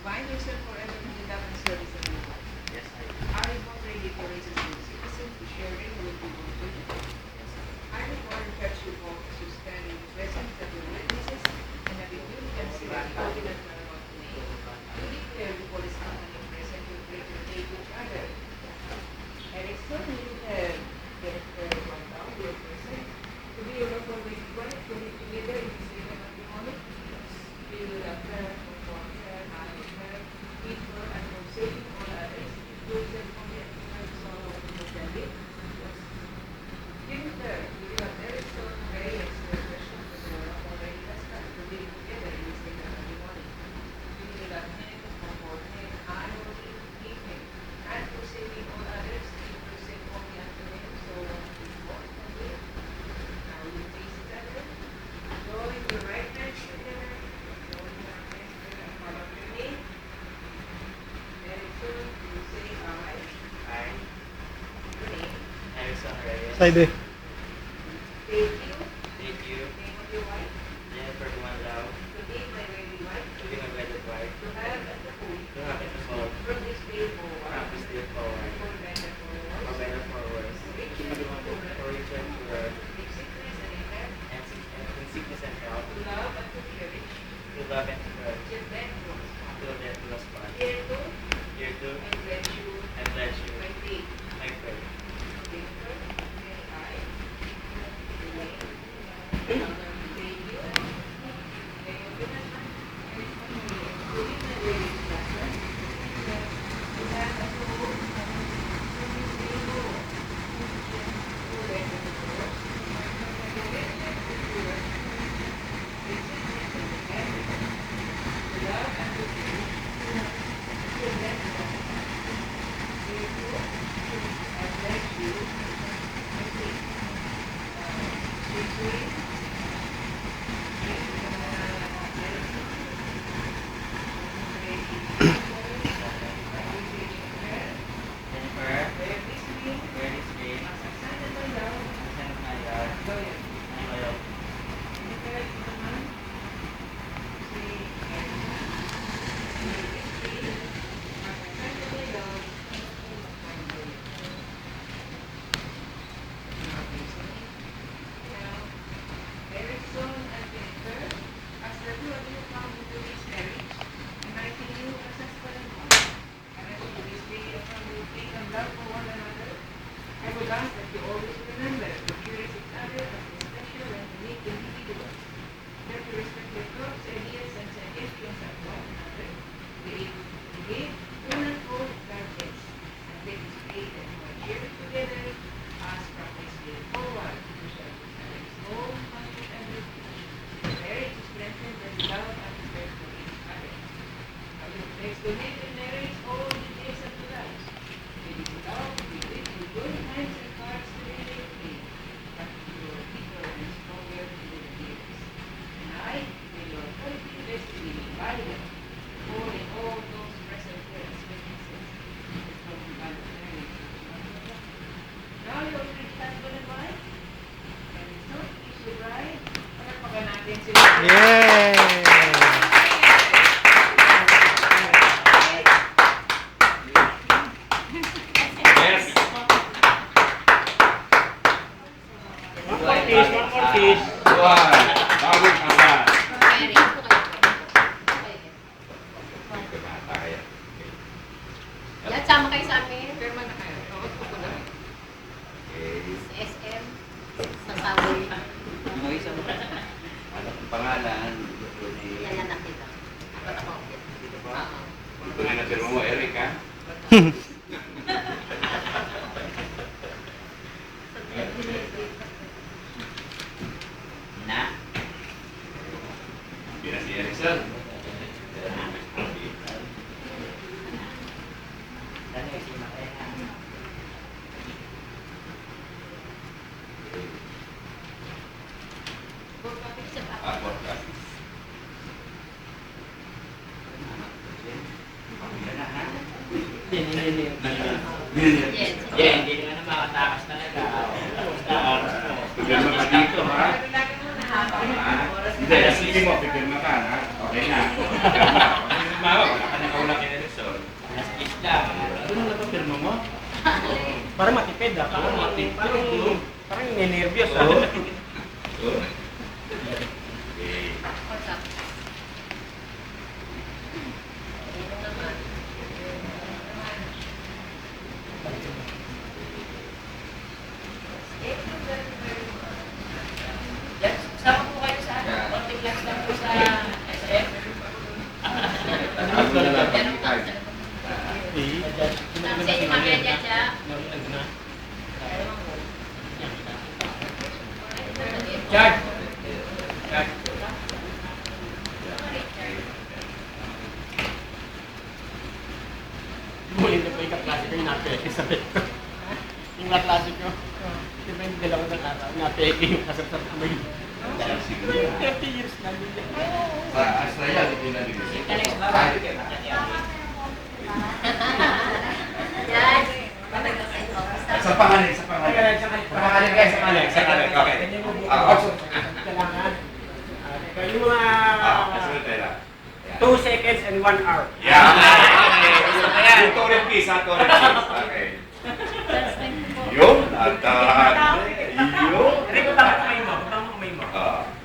bind yourself forever in the love and service of your wife. Yes, I do. Are you both ready to raise as good citizens to share in with you both with you? Yes, I do. I require and touch you both as you stand in the presence of your witnesses and have a duty and sworn covenant paramount to me. To declare before this company present your greater faith to each other. Eric, so you have get one down your person to be your local wicked wife, to live together in the same matrimony. You will love her, conform her, honor her, keep her, and forsake all others, include them from the eternal sorrow of the family. Give her, you will have very strong prayers to the question of the already husband to live together in the same matrimony. You will love him, conform him, honor him, keep him, and forsaking all others, you forsake only unto him, so long as he walks from you. Now you face each other, drawing your right hands together, drawing your hands together, and follow after me. Very soon, you say, I, I, your name, Harrison Reyes, Side eh. take you, did you, name of your wife, Jennifer Dumanlao, to be my wedded wife, to be my wedded wife, to have and to hold, to have and to hold, from this day forward, from this day forward, for better for for worse, better for worse, for richer and for poorer, richer and poorer, in sickness and in health, and in sickness and health, to love and to cherish, to love and to serve, till death do us part. till death do us part. Hereto, Hereto, I pledge you I pledge you my faith. my faith. Jennifer, and I, the name, and honor to thank you, name of your husband, and his family, including my wedding husband, to have and to hold, from this day forward, for better for worse, for richer and poorer, in sickness and in health, to love and to cherish, till death do us part. Therefore, I pledge you my faith. Sweet dreams. Jennifer, Bear this ring wear this ring as a sign of my love, as a sign of my love loyalty. and loyalty. Declare to the man, say, Edna, bear this ring as a sign of my love and loyalty. Now, Erickson and Jennifer, as the two of you come into this marriage, uniting you as husband and wife, and as you this day affirm your faith and love for one another, I would ask that you always remember to cherish each other as a special and unique individuals, that you respect your thoughts, ideas, and suggestions of one another, be able to forgive, do not hold grudges, and take this faith and share it together as from this day forward, you shall be married soul, comfort, and refuge. Marriage is strengthened by love and care for each other. I will pledge to live in marriage all the days of your lives. May this love be with you, good hands and hearts to relate me, but to grow deeper and stronger in the years. And I, may your authority bless me guided, for in all those present here as witnesses, that from the bond of marriage which one of us. Now you already husband and wife, and it's not is your bride. Pagpagan natin sila. Yay! Yes. One more kiss, one more kiss. Bagong kasal. Lahat sama kayo sa amin. Pirma na kayo. Bawat ko po lang. Okay. Sa SM. Sa Sawi. Ano isang pangalan? Yan anak nila. Ba't ako? Dito ba? Oo. Ito nga na firma mo, Eric, ha? Na. Hindi na si Erickson. Dali, si Makaya. Court classes. Pamilya na, ha? Hindi. Yes. Yeah, hindi naman na makatakas talaga. Pipirma ka dito, ha? Lagi mo na Ha? Hindi, sige mo, pipirma ka, ha? Okay na. Pipirma. Wala ka na matipid ah. Parang ninervyos ah. Oh. Oh. Okay. What's up? Ano naman? Thank you very, very much. Yan, sama po kayo sa ano, konting class lang po sa SM. Ano na lang Meron ang pa. time? Tapos yung mga dyan siya. Chad! Muli na po yung kaklase ko yung napeke sa pito. Yung kaklase ko. Di ba yung dalawa ng araw, napeke yung kasapsap ko may 30 years na din yan. Sa Australia, hindi na din. Yan. Sa pangalan, sa pangalan. Sa pangalan guys, sa pangalan. Sa pangalan, okay. Also, Kailangan. Yung mga kasunod tayo lang. 2 seconds and 1 hour. Yeah. Okay. Yung Torren piece, ha? Torren piece. Okay. Yun. At, yun. Rico, tama kamay mo. Tama kamay mo.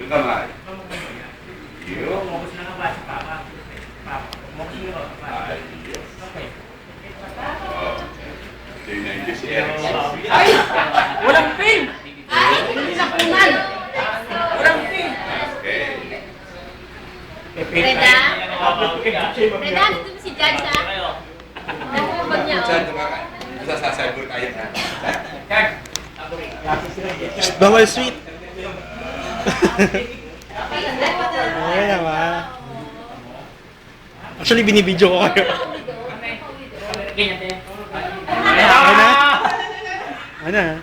Yung kamay. Tama kamay mo yan. Yun. Focus na nga ba si Papa? Papa. Focus na nga ba? Ayos. Okay. Tingnan niyo si Eric. Ay! Walang pin! Ay, nakunan. Walang pin! Okay. Reda? Reda, nandun si Jan sa... Nahubad niya, Saan oh. tumakan? Basta sa cyber tayo na. Bawal sweet. Okay naman. Actually, binibidyo ko kayo. Okay na? Ano?